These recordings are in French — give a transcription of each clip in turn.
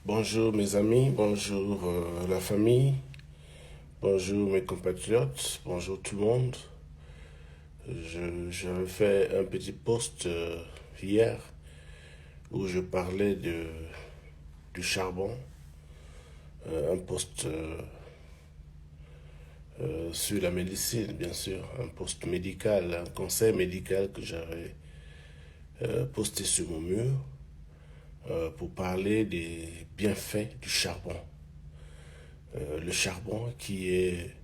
Bonjour mes amis, bonjour la famille, bonjour mes compatriotes, bonjour tout le monde. J'avais fait un petit post hier où je parlais du charbon, un post sur la médecine bien sûr, un post médical, un conseil médical que j'avais posté sur mon mur pour parler des bienfaits du charbon. Le charbon qui est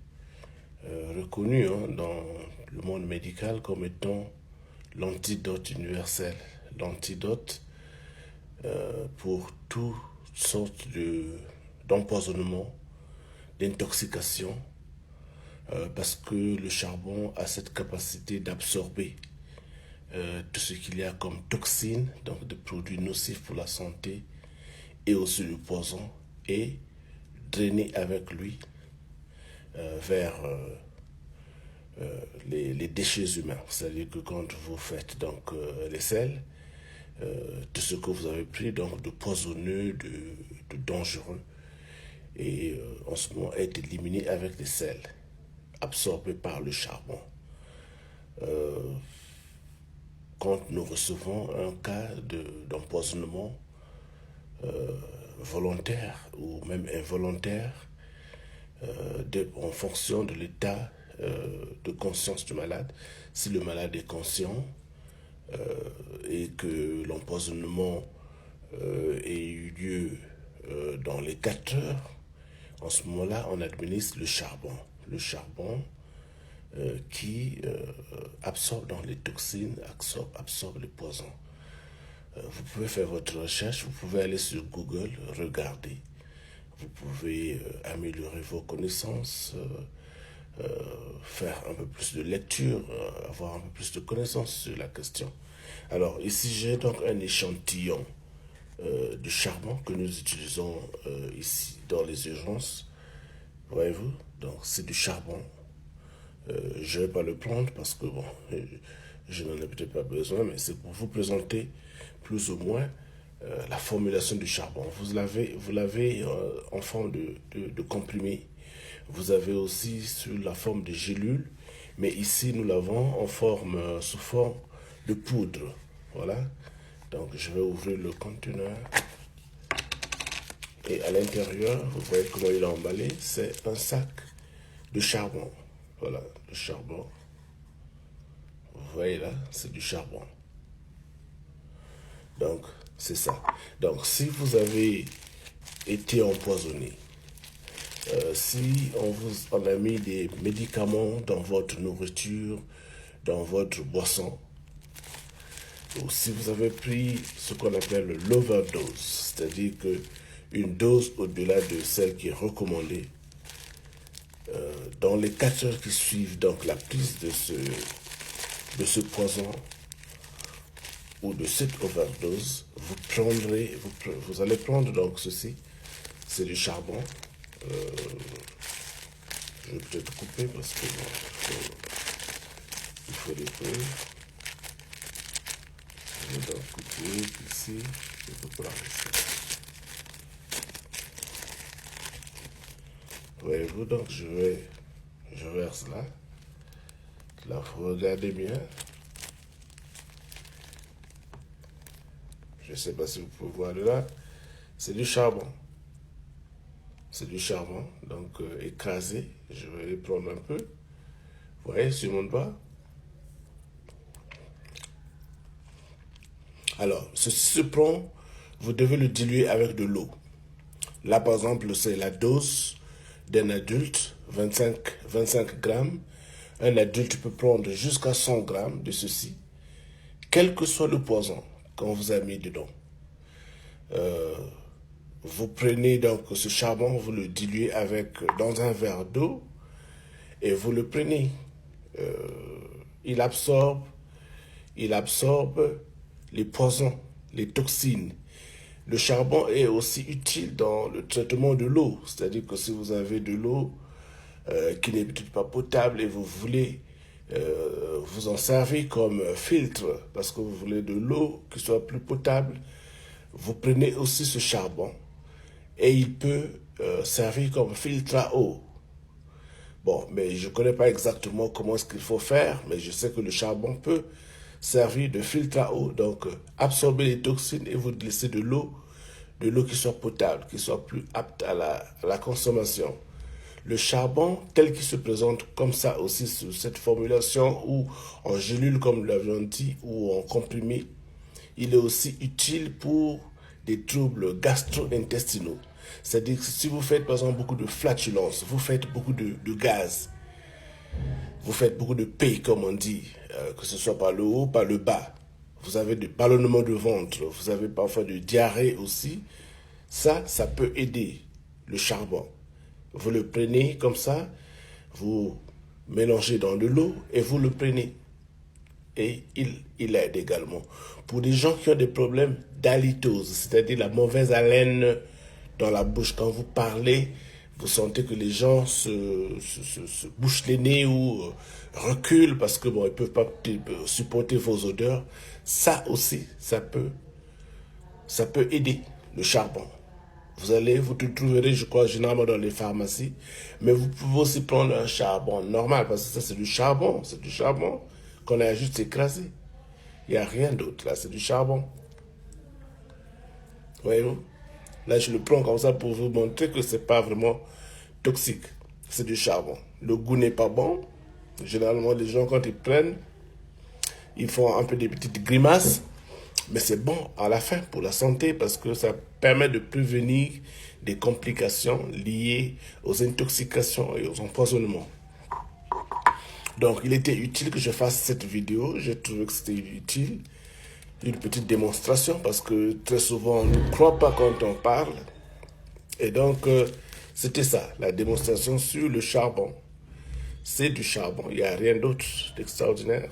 reconnu dans le monde médical comme étant l'antidote universel, l'antidote pour toutes sortes d'empoisonnement, d'intoxication, parce que le charbon a cette capacité d'absorber tout ce qu'il y a comme toxines, donc des produits nocifs pour la santé, et aussi le poison, et drainer avec lui vers les déchets humains. C'est-à-dire que quand vous faites donc les sels, tout ce que vous avez pris donc de poisonneux, de dangereux, et en ce moment est éliminé avec les sels, absorbés par le charbon. Quand nous recevons un cas d'empoisonnement volontaire ou même involontaire, en fonction de l'état de conscience du malade, si le malade est conscient, et que l'empoisonnement ait eu lieu dans les 4 heures, en ce moment-là, on administre le charbon. Le charbon qui absorbe dans les toxines, absorbe les poisons. Vous pouvez faire votre recherche, vous pouvez aller sur Google, regarder. Vous pouvez améliorer vos connaissances, faire un peu plus de lecture, avoir un peu plus de connaissances sur la question. Alors ici j'ai donc un échantillon de charbon que nous utilisons ici dans les urgences. Voyez-vous, donc c'est du charbon. Je ne vais pas le prendre parce que bon, je n'en ai peut-être pas besoin, mais c'est pour vous présenter plus ou moins la formulation du charbon. Vous l'avez en forme de comprimé. Vous avez aussi sous la forme de gélule, mais ici nous l'avons en forme, sous forme de poudre. Voilà. Donc je vais ouvrir le conteneur. Et à l'intérieur, vous voyez comment il est emballé, c'est un sac de charbon. Voilà, le charbon. Vous voyez là, c'est du charbon. Donc, c'est ça. Donc, si vous avez été empoisonné, si on a mis des médicaments dans votre nourriture, dans votre boisson, ou si vous avez pris ce qu'on appelle l'overdose, c'est-à-dire que une dose au-delà de celle qui est recommandée, dans les 4 heures qui suivent donc la prise de ce poison ou de cette overdose, vous allez prendre donc ceci, c'est du charbon. Je vais peut-être couper parce que bon, il faut les couper. Je vais donc couper ici, je peux prendre ici. Voyez-vous, donc je verse là. Là, vous regardez bien. Je ne sais pas si vous pouvez voir de là. C'est du charbon. C'est du charbon, donc écrasé. Je vais les prendre un peu. Vous voyez, sur mon doigt. Alors, ceci se prend, vous devez le diluer avec de l'eau. Là, par exemple, c'est la dose d'un adulte, 25 grammes. Un adulte peut prendre jusqu'à 100 grammes de ceci, quel que soit le poison qu'on vous a mis dedans. Vous prenez donc ce charbon, vous le diluez dans un verre d'eau et vous le prenez. Il absorbe, il absorbe les poisons, les toxines. Le charbon est aussi utile dans le traitement de l'eau, c'est-à-dire que si vous avez de l'eau qui n'est peut-être pas potable et vous voulez vous en servir comme filtre parce que vous voulez de l'eau qui soit plus potable, vous prenez aussi ce charbon et il peut servir comme filtre à eau. Bon, mais je ne connais pas exactement comment est-ce qu'il faut faire, mais je sais que le charbon peut servir de filtre à eau. Donc, absorber les toxines et vous laisser de l'eau qui soit potable, qui soit plus apte à la consommation. Le charbon, tel qu'il se présente comme ça aussi sous cette formulation ou en gélule comme nous l'avions dit ou en comprimé, il est aussi utile pour des troubles gastro-intestinaux. C'est-à-dire que si vous faites par exemple beaucoup de flatulence, vous faites beaucoup de gaz, vous faites beaucoup de paix comme on dit, que ce soit par le haut, par le bas, vous avez des ballonnements de ventre, vous avez parfois de diarrhée aussi, ça peut aider le charbon. Vous le prenez comme ça, vous mélangez dans de l'eau et vous le prenez. Et il aide également. Pour des gens qui ont des problèmes d'halitose, c'est-à-dire la mauvaise haleine dans la bouche, quand vous parlez, vous sentez que les gens se bouchent les nez ou reculent parce que bon, ils ne peuvent pas supporter vos odeurs. Ça aussi, ça peut aider le charbon. Vous le trouverez, je crois, généralement dans les pharmacies. Mais vous pouvez aussi prendre un charbon normal, parce que ça, c'est du charbon qu'on a juste écrasé. Il n'y a rien d'autre, là, c'est du charbon. Voyez-vous? Là, je le prends comme ça pour vous montrer que ce n'est pas vraiment toxique. C'est du charbon. Le goût n'est pas bon. Généralement, les gens, quand ils prennent, ils font un peu des petites grimaces. Mais c'est bon à la fin pour la santé parce que ça permet de prévenir des complications liées aux intoxications et aux empoisonnements. Donc, il était utile que je fasse cette vidéo. J'ai trouvé que c'était utile. Une petite démonstration parce que très souvent, on ne croit pas quand on parle. Et donc, c'était ça, la démonstration sur le charbon. C'est du charbon, il n'y a rien d'autre d'extraordinaire.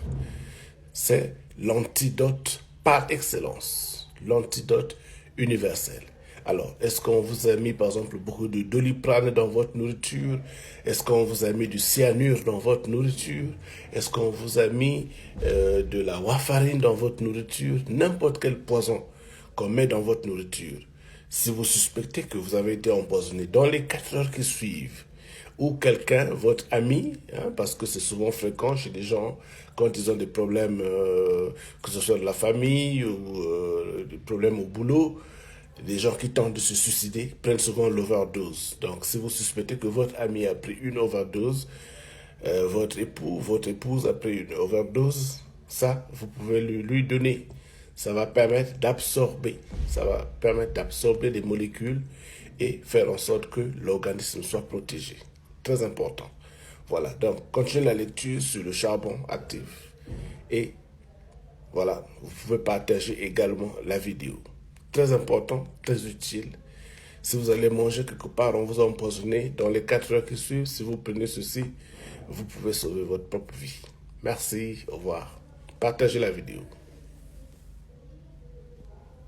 C'est l'antidote par excellence, l'antidote universel. Alors, est-ce qu'on vous a mis, par exemple, beaucoup de doliprane dans votre nourriture? Est-ce qu'on vous a mis du cyanure dans votre nourriture? Est-ce qu'on vous a mis de la warfarine dans votre nourriture? N'importe quel poison qu'on met dans votre nourriture. Si vous suspectez que vous avez été empoisonné dans les 4 heures qui suivent, ou quelqu'un, votre ami, parce que c'est souvent fréquent chez les gens quand ils ont des problèmes, que ce soit de la famille ou des problèmes au boulot, les gens qui tentent de se suicider prennent souvent l'overdose. Donc, si vous suspectez que votre ami a pris une overdose, votre épouse a pris une overdose, ça, vous pouvez lui donner. Ça va permettre d'absorber. Ça va permettre d'absorber les molécules et faire en sorte que l'organisme soit protégé. Très important. Voilà, donc continuez la lecture sur le charbon actif. Et voilà, vous pouvez partager également la vidéo. Très important, très utile. Si vous allez manger quelque part, on vous a empoisonné, dans les 4 heures qui suivent, si vous prenez ceci, vous pouvez sauver votre propre vie. Merci, au revoir. Partagez la vidéo.